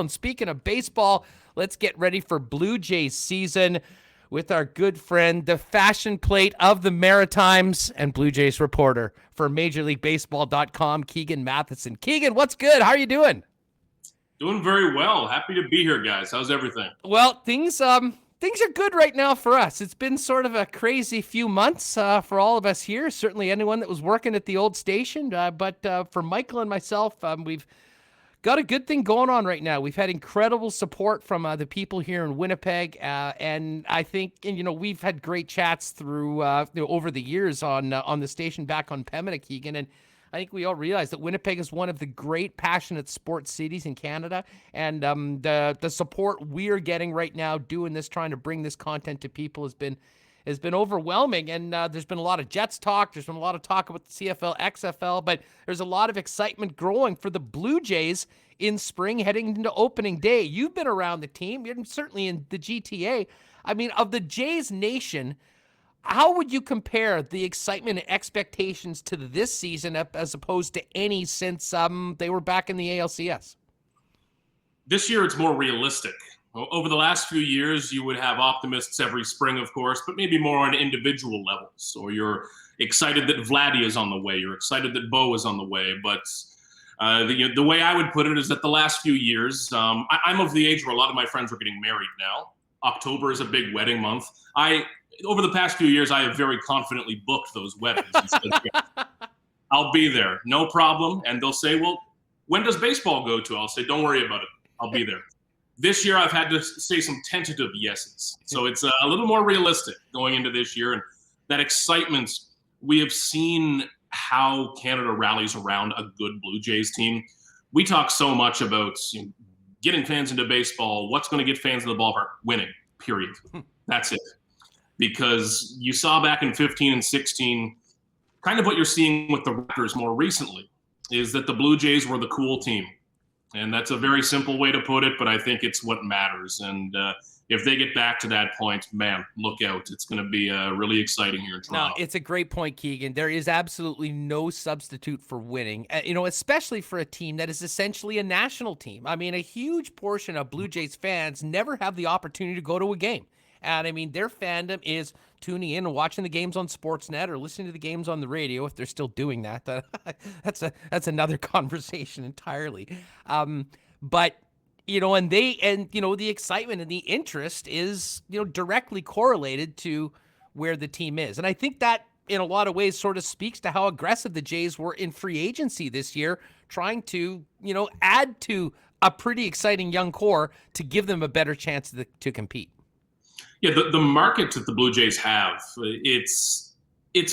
And speaking of baseball, let's get ready for Blue Jays season with our good friend, the fashion plate of the Maritimes and Blue Jays reporter for MajorLeagueBaseball.com, Keegan Matheson. Keegan, what's good? How are you doing? Doing very well. Happy to be here, guys. How's everything? Well, things are good right now for us. It's been sort of a crazy few months for all of us here. Certainly anyone that was working at the old station. But for Michael and myself, we've got a good thing going on right now. We've had incredible support from the people here in Winnipeg, and I think we've had great chats through over the years on the station back on Pembina, Keegan, and I think we all realize that Winnipeg is one of the great passionate sports cities in Canada, and the support we are getting right now doing this, trying to bring this content to people has been overwhelming. And there's been a lot of Jets talk. There's been a lot of talk about the CFL, XFL, but there's a lot of excitement growing for the Blue Jays in spring heading into opening day. You've been around the team. You're certainly in the GTA. I mean, of the Jays nation, how would you compare the excitement and expectations to this season as opposed to any since they were back in the ALCS? This year, it's more realistic. Over the last few years, you would have optimists every spring, of course, but maybe more on individual levels. Or you're excited that Vladdy is on the way. You're excited that Bo is on the way. But the way I would put it is that the last few years, I'm of the age where a lot of my friends are getting married now. October is a big wedding month. Over the past few years, I have very confidently booked those weddings. I'll be there, no problem. And they'll say, well, when does baseball go to? I'll say, don't worry about it. I'll be there. This year, I've had to say some tentative yeses. So it's a little more realistic going into this year. And that excitement, we have seen how Canada rallies around a good Blue Jays team. We talk so much about getting fans into baseball, what's going to get fans in the ballpark, winning, period. That's it. Because you saw back in 15 and 16, kind of what you're seeing with the Raptors more recently, is that the Blue Jays were the cool team. And that's a very simple way to put it, but I think it's what matters. And if they get back to that point, man, look out. It's going to be really exciting here in Toronto. No, it's a great point, Keegan. There is absolutely no substitute for winning, especially for a team that is essentially a national team. I mean, a huge portion of Blue Jays fans never have the opportunity to go to a game. And I mean, their fandom is tuning in and watching the games on Sportsnet or listening to the games on the radio, if they're still doing that. That's another conversation entirely. But the excitement and the interest is directly correlated to where the team is, and I think that in a lot of ways sort of speaks to how aggressive the Jays were in free agency this year, trying to add to a pretty exciting young core to give them a better chance to compete. Yeah, the market that the Blue Jays have, it's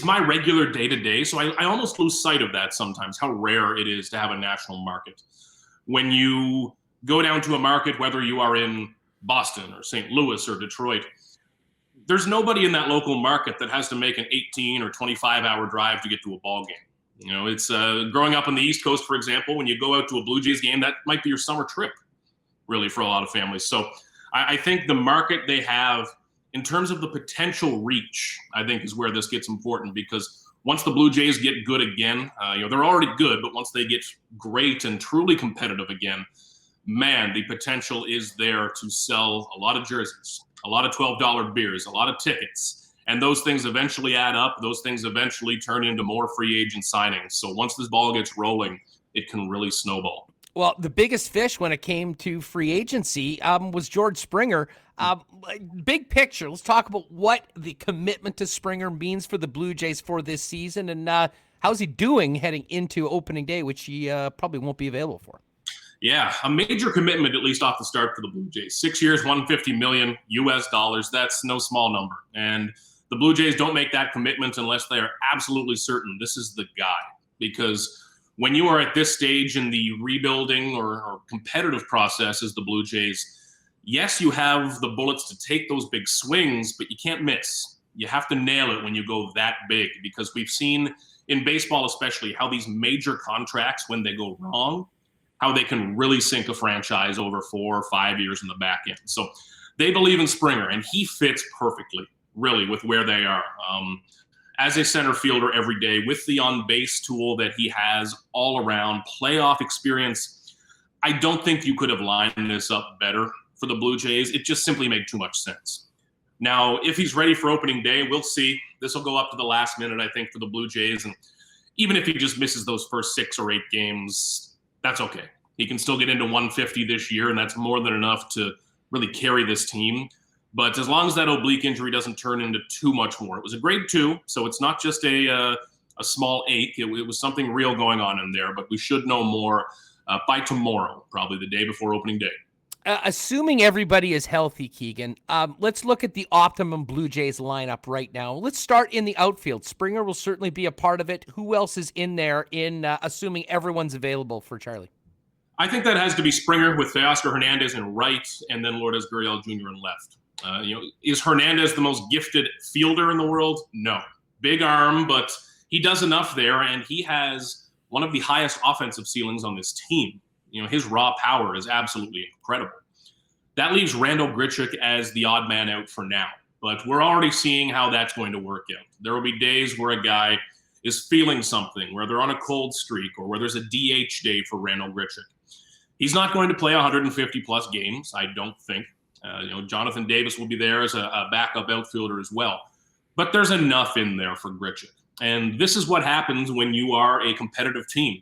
my regular day-to-day, so I almost lose sight of that sometimes, how rare it is to have a national market. When you go down to a market, whether you are in Boston or St. Louis or Detroit, there's nobody in that local market that has to make an 18 or 25-hour drive to get to a ball game. It's growing up on the East Coast, for example, when you go out to a Blue Jays game, that might be your summer trip, really, for a lot of families. So I think the market they have in terms of the potential reach, I think is where this gets important, because once the Blue Jays get good again, they're already good, but once they get great and truly competitive again, man, the potential is there to sell a lot of jerseys, a lot of $12 beers, a lot of tickets, and those things eventually add up. Those things eventually turn into more free agent signings. So once this ball gets rolling, it can really snowball. Well, the biggest fish when it came to free agency was George Springer. Big picture, let's talk about what the commitment to Springer means for the Blue Jays for this season, and how's he doing heading into opening day, which he probably won't be available for. Yeah, a major commitment, at least off the start, for the Blue Jays. 6 years, $150 million US dollars. That's no small number. And the Blue Jays don't make that commitment unless they are absolutely certain this is the guy. Because when you are at this stage in the rebuilding or competitive process as the Blue Jays, yes, you have the bullets to take those big swings, but you can't miss. You have to nail it when you go that big, because we've seen in baseball especially how these major contracts, when they go wrong, how they can really sink a franchise over 4 or 5 years in the back end. So they believe in Springer, and he fits perfectly, really, with where they are. As a center fielder every day, with the on-base tool that he has all around, playoff experience, I don't think you could have lined this up better for the Blue Jays. It just simply made too much sense. Now, if he's ready for opening day, we'll see. This will go up to the last minute, I think, for the Blue Jays. And even if he just misses those first 6 or 8 games, that's okay. He can still get into 150 this year, and that's more than enough to really carry this team. But as long as that oblique injury doesn't turn into too much more. It was a grade 2, so it's not just a small ache. It was something real going on in there, but we should know more by tomorrow, probably the day before opening day. Assuming everybody is healthy, Keegan, let's look at the optimum Blue Jays lineup right now. Let's start in the outfield. Springer will certainly be a part of it. Who else is in there assuming everyone's available for Charlie? I think that has to be Springer with Teoscar Hernandez in right and then Lourdes Gurriel Jr. in left. Is Hernandez the most gifted fielder in the world? No. Big arm, but he does enough there, and he has one of the highest offensive ceilings on this team. His raw power is absolutely incredible. That leaves Randal Grichuk as the odd man out for now, but we're already seeing how that's going to work out. There will be days where a guy is feeling something, where they're on a cold streak, or where there's a DH day for Randal Grichuk. He's not going to play 150-plus games, I don't think. Jonathan Davis will be there as a backup outfielder as well. But there's enough in there for Grichuk. And this is what happens when you are a competitive team.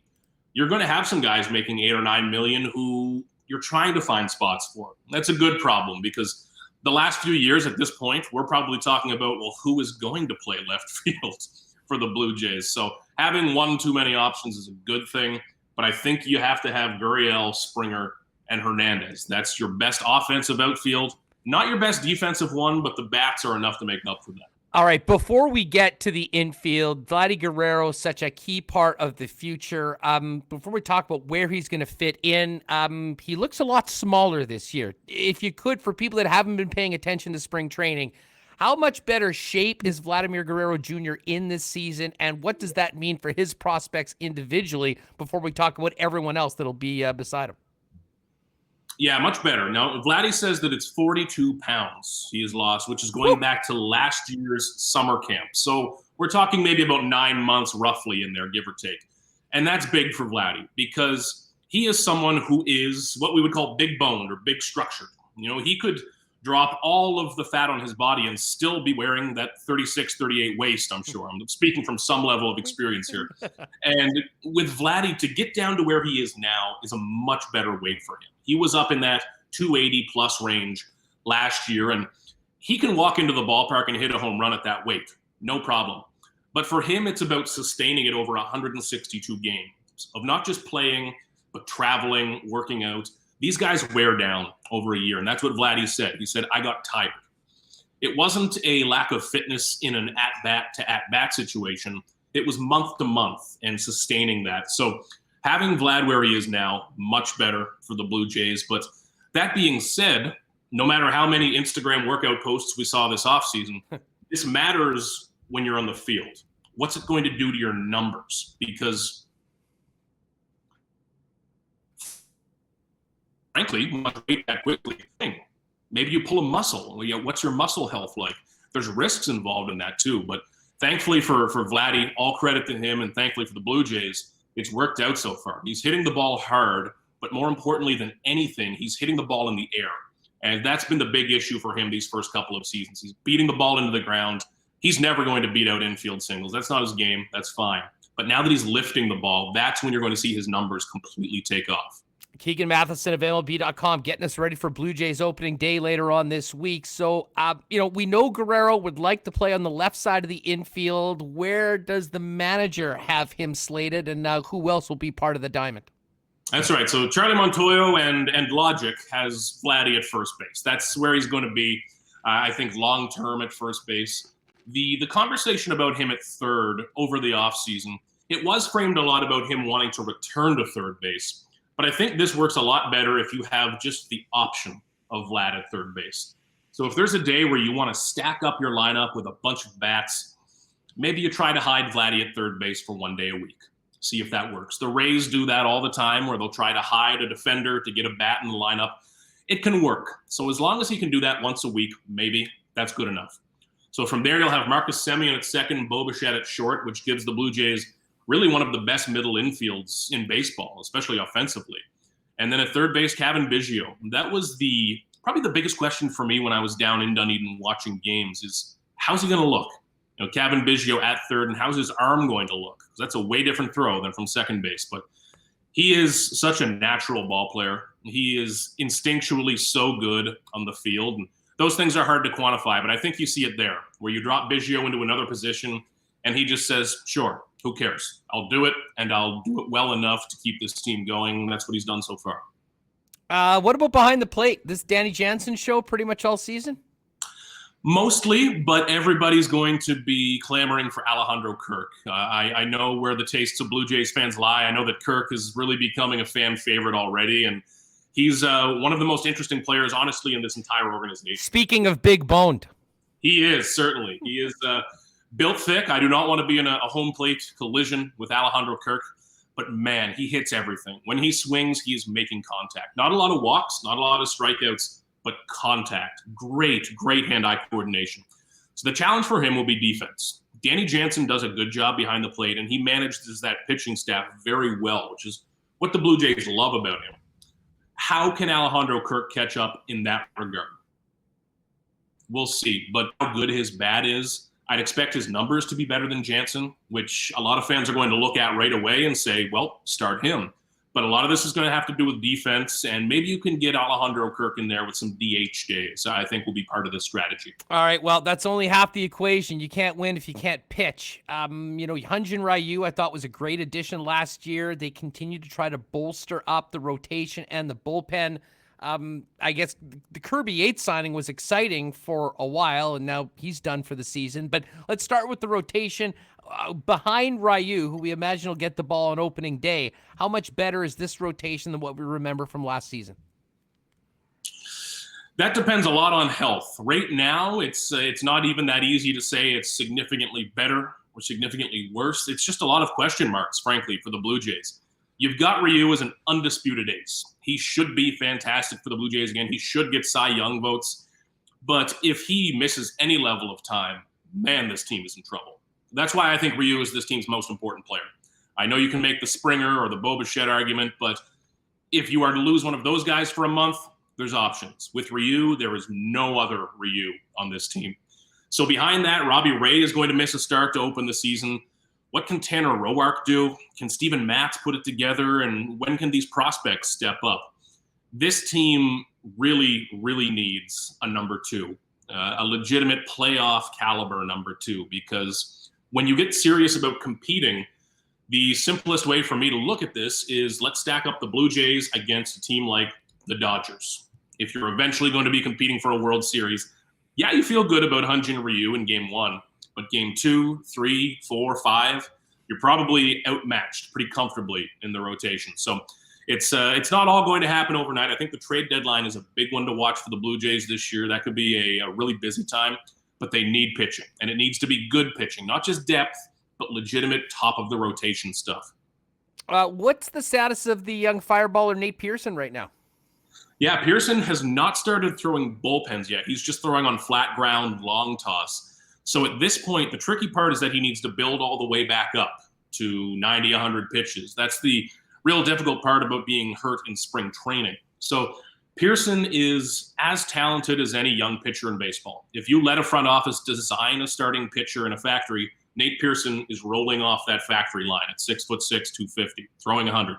You're going to have some guys making $8 or $9 million who you're trying to find spots for. That's a good problem because the last few years at this point, we're probably talking about, well, who is going to play left field for the Blue Jays? So having one too many options is a good thing, but I think you have to have Gurriel, Springer, and Hernandez. That's your best offensive outfield. Not your best defensive one, but the bats are enough to make up for that. All right, before we get to the infield, Vlad Guerrero is such a key part of the future. Before we talk about where he's going to fit in, he looks a lot smaller this year. If you could, for people that haven't been paying attention to spring training, how much better shape is Vladimir Guerrero Jr. in this season, and what does that mean for his prospects individually before we talk about everyone else that'll be beside him? Yeah, much better. Now, Vladdy says that it's 42 pounds he has lost, which is going back to last year's summer camp. So we're talking maybe about 9 months roughly in there, give or take. And that's big for Vladdy because he is someone who is what we would call big boned or big structured. He could drop all of the fat on his body and still be wearing that 36, 38 waist, I'm sure. I'm speaking from some level of experience here. And with Vladdy, to get down to where he is now is a much better weight for him. He was up in that 280-plus range last year, and he can walk into the ballpark and hit a home run at that weight. No problem. But for him, it's about sustaining it over 162 games of not just playing, but traveling, working out. These guys wear down over a year, and that's what Vladdy said. He said, I got tired. It wasn't a lack of fitness in an at-bat to at-bat situation. It was month to month and sustaining that. So having Vlad where he is now, much better for the Blue Jays. But that being said, no matter how many Instagram workout posts we saw this offseason, this matters when you're on the field. What's it going to do to your numbers? Because frankly, you must wait that quickly. Maybe you pull a muscle. What's your muscle health like? There's risks involved in that too. But thankfully for Vladdy, all credit to him, and thankfully for the Blue Jays, it's worked out so far. He's hitting the ball hard, but more importantly than anything, he's hitting the ball in the air. And that's been the big issue for him these first couple of seasons. He's beating the ball into the ground. He's never going to beat out infield singles. That's not his game. That's fine. But now that he's lifting the ball, that's when you're going to see his numbers completely take off. Keegan Matheson of MLB.com getting us ready for Blue Jays opening day later on this week. So, we know Guerrero would like to play on the left side of the infield. Where does the manager have him slated, and who else will be part of the diamond? That's right. So Charlie Montoyo and Logic has Vladdy at first base. That's where he's going to be, I think, long-term at first base. The conversation about him at third over the offseason, it was framed a lot about him wanting to return to third base. But I think this works a lot better if you have just the option of Vlad at third base. So if there's a day where you want to stack up your lineup with a bunch of bats, maybe you try to hide Vladdy at third base for one day a week. See if that works. The Rays do that all the time where they'll try to hide a defender to get a bat in the lineup. It can work. So as long as he can do that once a week, maybe that's good enough. So from there, you'll have Marcus Semien at second, Bo Bichette at short, which gives the Blue Jays really one of the best middle infields in baseball, especially offensively. And then at third base, Cavan Biggio. That was probably the biggest question for me when I was down in Dunedin watching games is, how's he going to look? Cavan Biggio at third, and how's his arm going to look? Because that's a way different throw than from second base. But he is such a natural ball player. He is instinctually so good on the field. And those things are hard to quantify, but I think you see it there, where you drop Biggio into another position, and he just says, sure, who cares? I'll do it, and I'll do it well enough to keep this team going. That's what he's done so far. What about behind the plate? This Danny Jansen show pretty much all season? Mostly, but everybody's going to be clamoring for Alejandro Kirk. I know where the tastes of Blue Jays fans lie. I know that Kirk is really becoming a fan favorite already, and he's one of the most interesting players, honestly, in this entire organization. Speaking of big boned. He is, certainly. He is built thick. I do not want to be in a home plate collision with Alejandro Kirk, but man, he hits everything. When he swings, he is making contact. Not a lot of walks, not a lot of strikeouts, but contact. Great hand-eye coordination. So the challenge for him will be defense. Danny Jansen does a good job behind the plate, and he manages that pitching staff very well, which is what the Blue Jays love about him. How can Alejandro Kirk catch up in that regard? We'll see. But how good his bat is, I'd expect his numbers to be better than Jansen, which a lot of fans are going to look at right away and say, well, start him. But a lot of this is going to have to do with defense, and maybe you can get Alejandro Kirk in there with some DH days. I think will be part of this strategy. All right, well, that's only half the equation. You can't win if you can't pitch. Hyunjin Ryu, I thought, was a great addition last year. They continue to try to bolster up the rotation and the bullpen. I guess the Kirby Yates signing was exciting for a while, and now he's done for the season. But let's start with the rotation. Behind Ryu, who we imagine will get the ball on opening day, how much better is this rotation than what we remember from last season? That depends a lot on health. Right now, it's not even that easy to say it's significantly better or significantly worse. It's just a lot of question marks, frankly, for the Blue Jays. You've got Ryu as an undisputed ace. He should be fantastic for the Blue Jays again. He should get Cy Young votes. But if he misses any level of time, man, this team is in trouble. That's why I think Ryu is this team's most important player. I know you can make the Springer or the Bo Bichette argument, but if you are to lose one of those guys for a month, there's options. With Ryu, there is no other Ryu on this team. So behind that, Robbie Ray is going to miss a start to open the season. What can Tanner Roark do? Can Steven Matz put it together? And when can these prospects step up? This team really, really needs a number two, a legitimate playoff caliber number two, because when you get serious about competing, the simplest way for me to look at this is let's stack up the Blue Jays against a team like the Dodgers. If you're eventually going to be competing for a World Series, yeah, you feel good about Hyunjin Ryu in game 1, but game 2, 3, 4, 5, you're probably outmatched pretty comfortably in the rotation. So it's not all going to happen overnight. I think the trade deadline is a big one to watch for the Blue Jays this year. That could be a really busy time. But they need pitching, and it needs to be good pitching, not just depth, but legitimate top-of-the-rotation stuff. What's the status of the young fireballer Nate Pearson right now? Yeah, Pearson has not started throwing bullpens yet. He's just throwing on flat ground, long toss. So at this point, the tricky part is that he needs to build all the way back up to 90, 100 pitches. That's the real difficult part about being hurt in spring training. So Pearson is as talented as any young pitcher in baseball. If you let a front office design a starting pitcher in a factory, Nate Pearson is rolling off that factory line at 6'6", 250, throwing 100.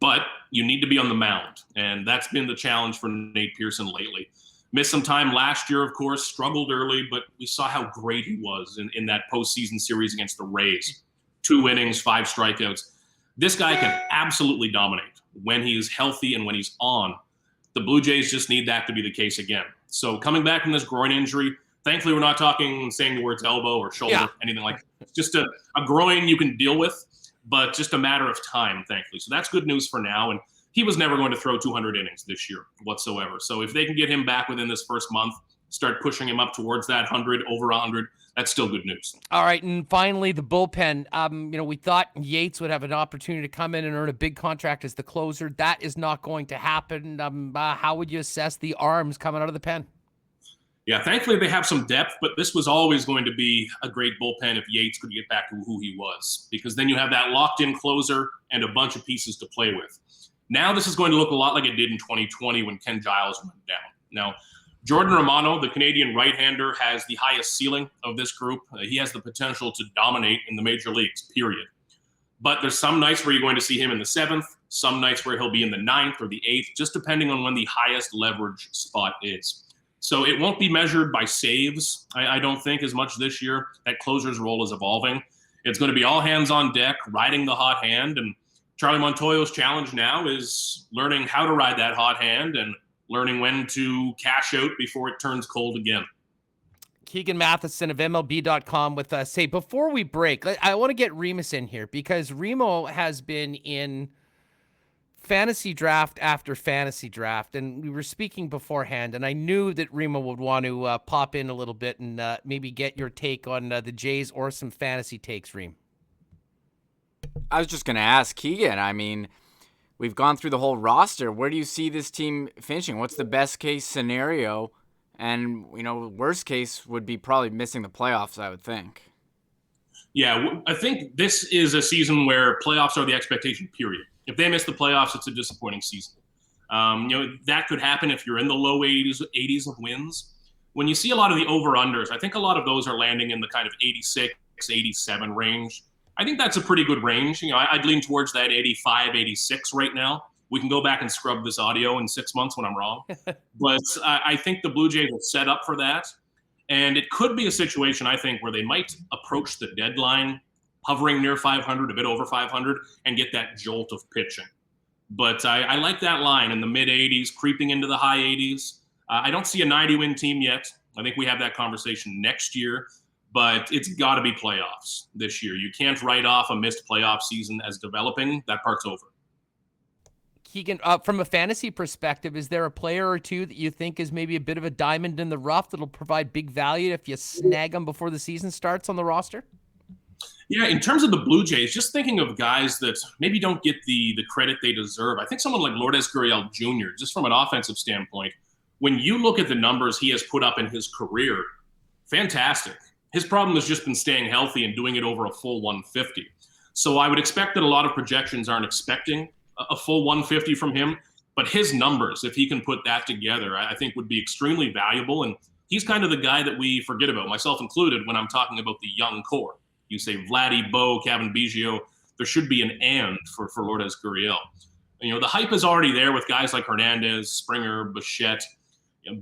But you need to be on the mound, and that's been the challenge for Nate Pearson lately. Missed some time last year, of course, struggled early, but we saw how great he was in that postseason series against the Rays. 2 innings, 5 strikeouts. This guy can absolutely dominate when he is healthy and when he's on. The Blue Jays just need that to be the case again. So coming back from this groin injury, thankfully we're not saying the words elbow or shoulder, anything like that. It's just a groin you can deal with, but just a matter of time, thankfully. So that's good news for now. And he was never going to throw 200 innings this year whatsoever. So if they can get him back within this first month, start pushing him up towards that 100, over 100, that's still good news. All right, and finally, the bullpen. We thought Yates would have an opportunity to come in and earn a big contract as the closer. That is not going to happen. How would you assess the arms coming out of the pen? Yeah, thankfully they have some depth, but this was always going to be a great bullpen if Yates could get back to who he was, because then you have that locked-in closer and a bunch of pieces to play with. Now this is going to look a lot like it did in 2020 when Ken Giles went down. Now, Jordan Romano, the Canadian right-hander, has the highest ceiling of this group. He has the potential to dominate in the major leagues, period. But there's some nights where you're going to see him in the 7th, some nights where he'll be in the 9th or the 8th, just depending on when the highest leverage spot is. So it won't be measured by saves, I don't think, as much this year. That closer's role is evolving. It's going to be all hands on deck, riding the hot hand. And Charlie Montoyo's challenge now is learning how to ride that hot hand and learning when to cash out before it turns cold again. Keegan Matheson of MLB.com with us. Hey, before we break, I want to get Remus in here because Remo has been in fantasy draft after fantasy draft, and we were speaking beforehand, and I knew that Remo would want to pop in a little bit and maybe get your take on the Jays or some fantasy takes, Reem. I was just going to ask Keegan, I mean, we've gone through the whole roster. Where do you see this team finishing? What's the best case scenario? And, worst case would be probably missing the playoffs, I would think. Yeah, I think this is a season where playoffs are the expectation, period. If they miss the playoffs, it's a disappointing season. That could happen if you're in the low 80s of wins. When you see a lot of the over-unders, I think a lot of those are landing in the kind of 86, 87 range. I think that's a pretty good range. I'd lean towards that 85, 86 right now. We can go back and scrub this audio in 6 months when I'm wrong. But I think the Blue Jays will set up for that. And it could be a situation, I think, where they might approach the deadline hovering near 500, a bit over 500, and get that jolt of pitching. But I like that line in the mid-80s, creeping into the high 80s. I don't see a 90-win team yet. I think we have that conversation next year. But it's got to be playoffs this year. You can't write off a missed playoff season as developing. That part's over. Keegan, from a fantasy perspective, is there a player or two that you think is maybe a bit of a diamond in the rough that'll provide big value if you snag them before the season starts on the roster? Yeah, in terms of the Blue Jays, just thinking of guys that maybe don't get the credit they deserve. I think someone like Lourdes Gurriel Jr., just from an offensive standpoint, when you look at the numbers he has put up in his career, fantastic. His problem has just been staying healthy and doing it over a full 150. So I would expect that a lot of projections aren't expecting a full 150 from him, but his numbers, if he can put that together, I think would be extremely valuable. And he's kind of the guy that we forget about, myself included, when I'm talking about the young core. You say Vladdy, Bo, Kevin Biggio, there should be an and for Lourdes Gurriel. The hype is already there with guys like Hernandez, Springer, Bichette.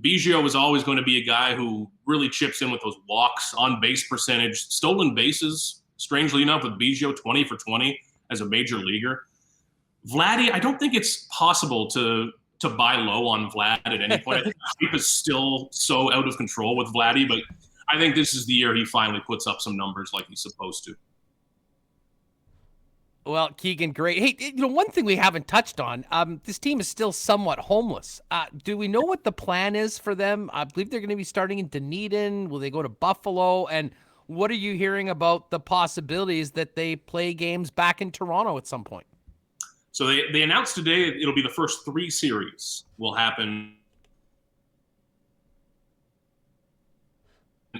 Biggio is always going to be a guy who really chips in with those walks, on base percentage, stolen bases. Strangely enough, with Biggio 20 for 20 as a major leaguer. Vladdy, I don't think it's possible to buy low on Vlad at any point. I think the hype is still so out of control with Vladdy, but I think this is the year he finally puts up some numbers like he's supposed to. Well, Keegan, great. Hey, one thing we haven't touched on, this team is still somewhat homeless. Do we know what the plan is for them? I believe they're going to be starting in Dunedin. Will they go to Buffalo? And what are you hearing about the possibilities that they play games back in Toronto at some point? So they announced today it'll be the first 3 series will happen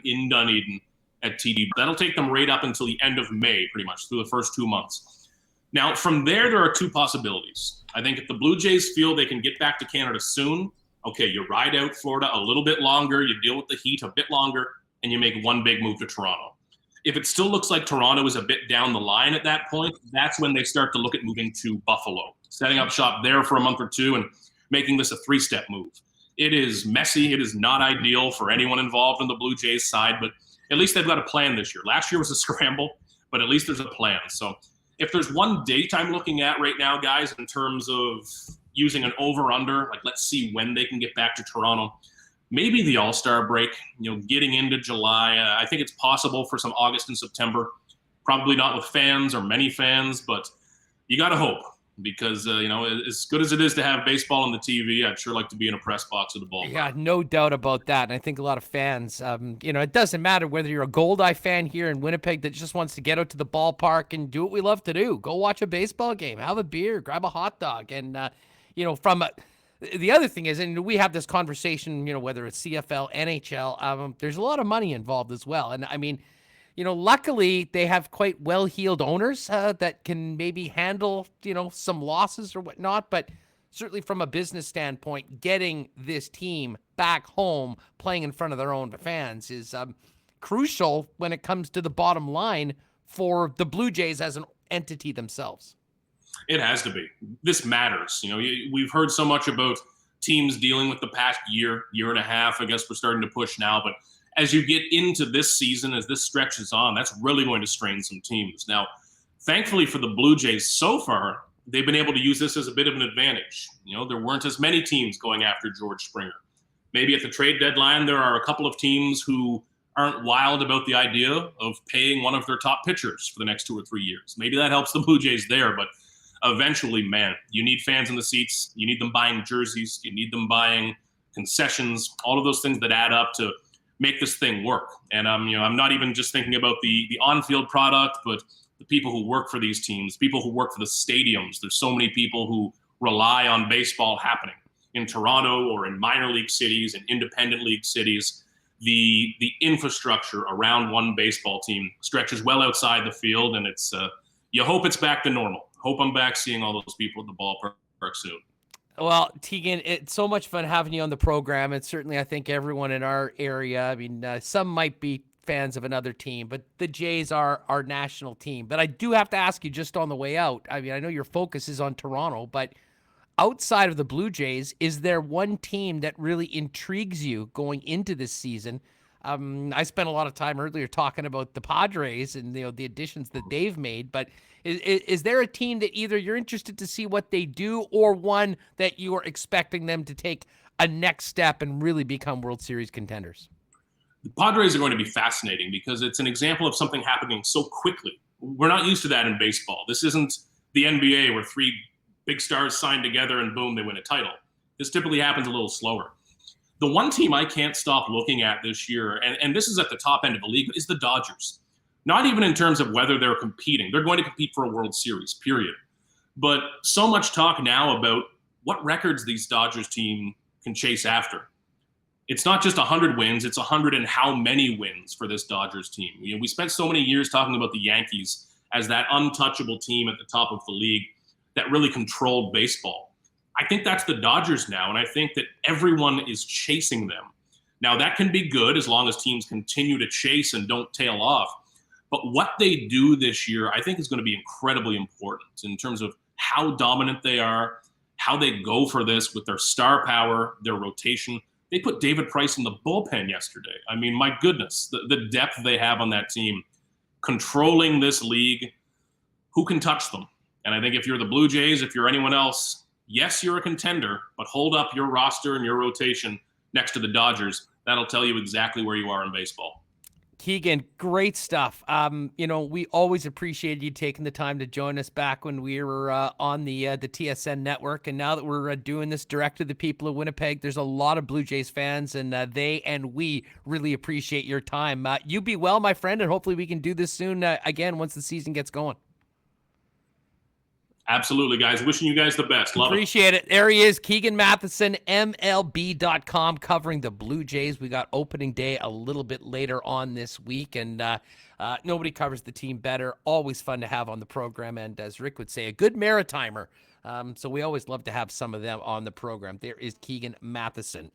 in Dunedin at TD. That'll take them right up until the end of May, pretty much, through the first 2 months. Now, from there are 2 possibilities. I think if the Blue Jays feel they can get back to Canada soon, okay, you ride out Florida a little bit longer, you deal with the heat a bit longer, and you make one big move to Toronto. If it still looks like Toronto is a bit down the line at that point, that's when they start to look at moving to Buffalo, setting up shop there for a month or 2 and making this a 3-step move. It is messy. It is not ideal for anyone involved on the Blue Jays side, but at least they've got a plan this year. Last year was a scramble, but at least there's a plan. So if there's one date I'm looking at right now, guys, in terms of using an over-under, like let's see when they can get back to Toronto, maybe the All-Star break, getting into July. I think it's possible for some August and September. Probably not with fans or many fans, but you got to hope because, as good as it is to have baseball on the TV, I'd sure like to be in a press box at the ballpark. Yeah, no doubt about that. And I think a lot of fans, it doesn't matter whether you're a Goldeye fan here in Winnipeg that just wants to get out to the ballpark and do what we love to do. Go watch a baseball game, have a beer, grab a hot dog. And, the other thing is, and we have this conversation, whether it's CFL, NHL, there's a lot of money involved as well. And I mean, luckily they have quite well-heeled owners that can maybe handle, some losses or whatnot. But certainly from a business standpoint, getting this team back home, playing in front of their own fans is crucial when it comes to the bottom line for the Blue Jays as an entity themselves. It has to be. This matters. We've heard so much about teams dealing with the past year and a half. I guess we're starting to push now, but as you get into this season, as this stretches on, that's really going to strain some teams. Now, thankfully for the Blue Jays so far, they've been able to use this as a bit of an advantage. There weren't as many teams going after George Springer. Maybe at the trade deadline, there are a couple of teams who aren't wild about the idea of paying one of their top pitchers for the next 2 or 3 years. Maybe that helps the Blue Jays there, but eventually, man, you need fans in the seats. You need them buying jerseys. You need them buying concessions, all of those things that add up to make this thing work. And I'm not even just thinking about the on-field product, but the people who work for these teams, people who work for the stadiums. There's so many people who rely on baseball happening in Toronto or in minor league cities and independent league cities. The infrastructure around one baseball team stretches well outside the field, and it's you hope it's back to normal. Hope I'm back seeing all those people at the ballpark soon. Well, Keegan, it's so much fun having you on the program, and certainly I think everyone in our area, some might be fans of another team, but the Jays are our national team. But I do have to ask you just on the way out, I know your focus is on Toronto, but outside of the Blue Jays, is there one team that really intrigues you going into this season? I spent a lot of time earlier talking about the Padres and the additions that they've made, but is there a team that either you're interested to see what they do or one that you are expecting them to take a next step and really become World Series contenders? The Padres are going to be fascinating because it's an example of something happening so quickly. We're not used to that in baseball. This isn't the NBA where 3 big stars sign together and boom, they win a title. This typically happens a little slower. The one team I can't stop looking at this year, and this is at the top end of the league, is the Dodgers. Not even in terms of whether they're competing. They're going to compete for a World Series, period. But so much talk now about what records these Dodgers team can chase after. It's not just 100 wins, it's 100 and how many wins for this Dodgers team. We spent so many years talking about the Yankees as that untouchable team at the top of the league that really controlled baseball. I think that's the Dodgers now, and I think that everyone is chasing them. Now, that can be good as long as teams continue to chase and don't tail off. But what they do this year, I think, is going to be incredibly important in terms of how dominant they are, how they go for this with their star power, their rotation. They put David Price in the bullpen yesterday. My goodness, the depth they have on that team, controlling this league, who can touch them? And I think if you're the Blue Jays, if you're anyone else, yes, you're a contender, but hold up your roster and your rotation next to the Dodgers. That'll tell you exactly where you are in baseball. Keegan, great stuff. We always appreciated you taking the time to join us back when we were on the TSN network. And now that we're doing this direct to the people of Winnipeg, there's a lot of Blue Jays fans, and they and we really appreciate your time. You be well, my friend, and hopefully we can do this soon again once the season gets going. Absolutely, guys. Wishing you guys the best. Love Appreciate it. There he is, Keegan Matheson, MLB.com, covering the Blue Jays. We got opening day a little bit later on this week, and nobody covers the team better. Always fun to have on the program, and as Rick would say, a good Maritimer. So we always love to have some of them on the program. There is Keegan Matheson.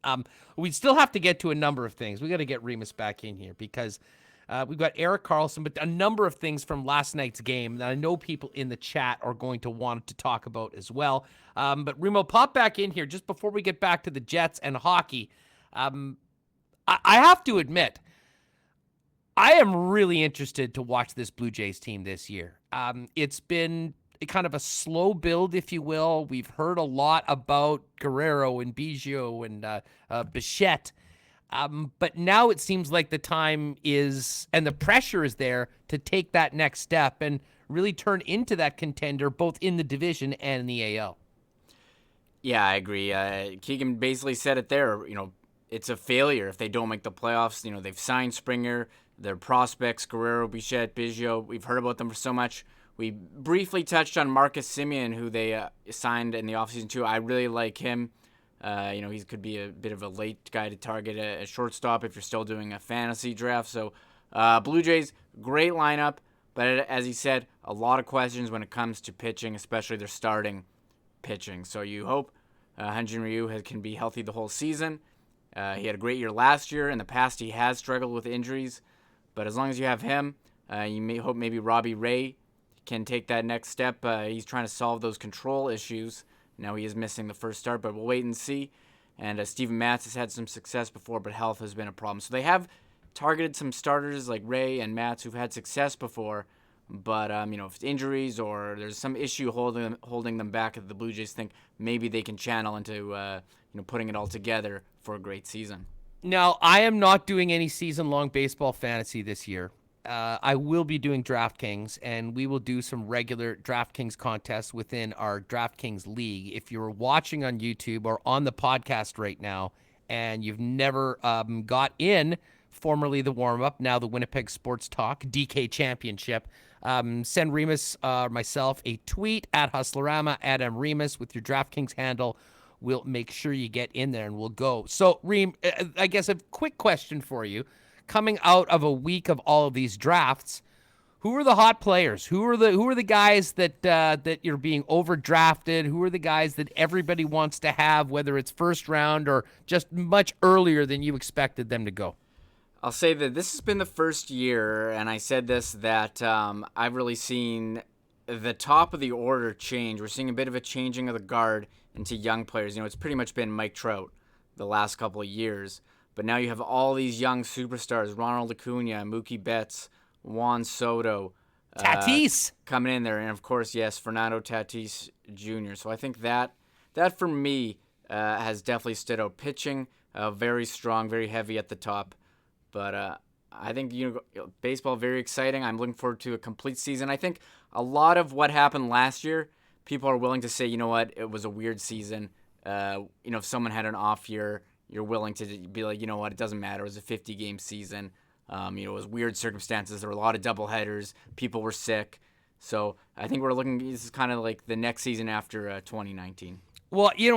We still have to get to a number of things. We got to get Remus back in here because we've got Eric Carlson, but a number of things from last night's game that I know people in the chat are going to want to talk about as well. But Remo, pop back in here just before we get back to the Jets and hockey. I have to admit, I am really interested to watch this Blue Jays team this year. It's been kind of a slow build, if you will. We've heard a lot about Guerrero and Biggio and Bichette. But now it seems like the time is, and the pressure is there to take that next step and really turn into that contender, both in the division and in the AL. Yeah, I agree. Keegan basically said it there. It's a failure if they don't make the playoffs. They've signed Springer, their prospects, Guerrero, Bichette, Biggio. We've heard about them for so much. We briefly touched on Marcus Semien, who they signed in the offseason too. I really like him. He could be a bit of a late guy to target a shortstop if you're still doing a fantasy draft. So Blue Jays, great lineup, but as he said, a lot of questions when it comes to pitching, especially their starting pitching. So you hope Hyun-Jin Ryu can be healthy the whole season. He had a great year last year. In the past, he has struggled with injuries, but as long as you have him, you may hope maybe Robbie Ray can take that next step. He's trying to solve those control issues. Now he is missing the first start, but we'll wait and see. And Steven Matz has had some success before, but health has been a problem. So they have targeted some starters like Ray and Matz who've had success before, but if it's injuries or there's some issue holding them back, the Blue Jays think maybe they can channel into putting it all together for a great season. Now, I am not doing any season-long baseball fantasy this year. I will be doing DraftKings, and we will do some regular DraftKings contests within our DraftKings league. If you're watching on YouTube or on the podcast right now, and you've never got in, formerly the warm-up, now the Winnipeg Sports Talk DK Championship, send Remus myself a tweet at Hustlerama, at Remus with your DraftKings handle. We'll make sure you get in there, and we'll go. So, Reem, I guess a quick question for you. Coming out of a week of all of these drafts, who are the hot players? Who are the guys that you're being overdrafted? Who are the guys that everybody wants to have, whether it's first round or just much earlier than you expected them to go? I'll say that this has been the first year, and I said this, that I've really seen the top of the order change. We're seeing a bit of a changing of the guard into young players. It's pretty much been Mike Trout the last couple of years. But now you have all these young superstars, Ronald Acuna, Mookie Betts, Juan Soto. Tatis. Coming in there. And, of course, yes, Fernando Tatis Jr. So I think that for me, has definitely stood out. Pitching, very strong, very heavy at the top. But I think baseball, very exciting. I'm looking forward to a complete season. I think a lot of what happened last year, people are willing to say, you know what, it was a weird season. If someone had an off year, you're willing to be like, you know what, it doesn't matter. It was a 50-game season. It was weird circumstances. There were a lot of doubleheaders. People were sick. So I think we're looking, this is kind of like the next season after 2019. Well, we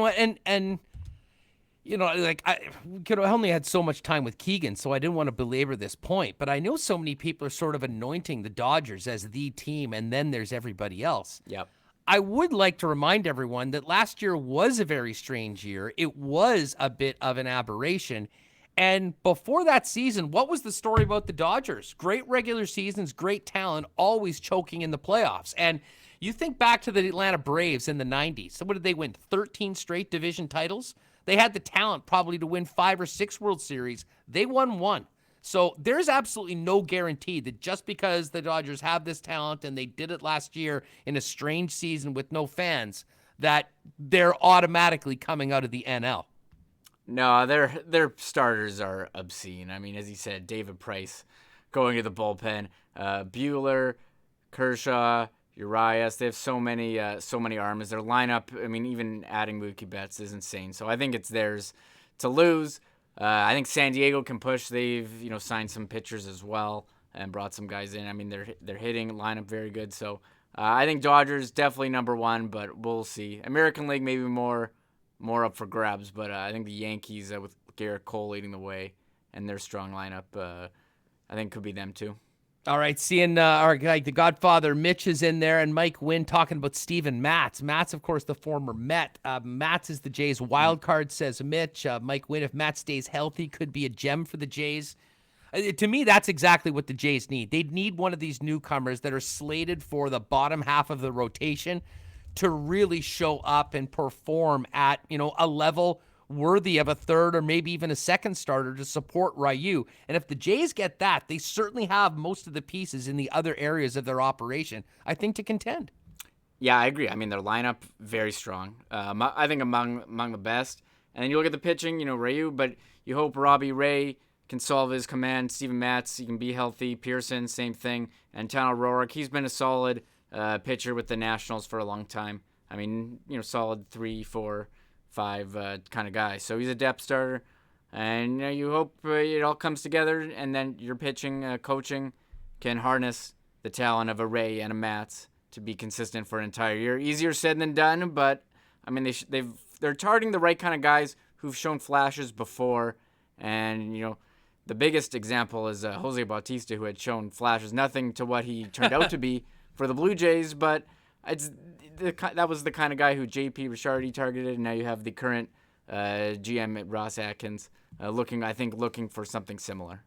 could have only had so much time with Keegan, so I didn't want to belabor this point. But I know so many people are sort of anointing the Dodgers as the team, and then there's everybody else. Yep. I would like to remind everyone that last year was a very strange year. It was a bit of an aberration. And before that season, what was the story about the Dodgers? Great regular seasons, great talent, always choking in the playoffs. And you think back to the Atlanta Braves in the 90s. So what did they win? 13 straight division titles? They had the talent probably to win 5 or 6 World Series. They won 1. So there's absolutely no guarantee that just because the Dodgers have this talent and they did it last year in a strange season with no fans, that they're automatically coming out of the NL. No, their starters are obscene. I mean, as he said, David Price going to the bullpen, Buehler, Kershaw, Urias. They have so many arms. Their lineup, I mean, even adding Mookie Betts is insane. So I think it's theirs to lose. I think San Diego can push. They've signed some pitchers as well and brought some guys in. I mean, they're hitting lineup very good. So I think Dodgers definitely number 1, but we'll see. American League maybe more up for grabs, but I think the Yankees with Garrett Cole leading the way and their strong lineup, I think could be them too. All right, seeing our guy, the Godfather, Mitch is in there, and Mike Wynn talking about Steven Matz. Matz, of course, the former Met. Matz is the Jays' wild card, says Mitch. Mike Wynn, if Matz stays healthy, could be a gem for the Jays. To me, that's exactly what the Jays need. They need one of these newcomers that are slated for the bottom half of the rotation to really show up and perform at a level worthy of a third or maybe even a second starter to support Ryu. And if the Jays get that, they certainly have most of the pieces in the other areas of their operation, I think, to contend. Yeah, I agree. I mean, their lineup, very strong. I think among the best. And then you look at the pitching, Ryu, but you hope Robbie Ray can solve his command. Steven Matz, he can be healthy. Pearson, same thing. And Tanner Roark, he's been a solid pitcher with the Nationals for a long time. I mean, solid 3, 4, 5 kind of guy. So he's a depth starter. And you hope it all comes together, and then your pitching, coaching can harness the talent of a Ray and a Matz to be consistent for an entire year. Easier said than done, but I mean they're targeting the right kind of guys who've shown flashes before, and the biggest example is Jose Bautista, who had shown flashes, nothing to what he turned out to be for the Blue Jays, but that was the kind of guy who J.P. Ricciardi targeted, and now you have the current GM Ross Atkins looking for something similar.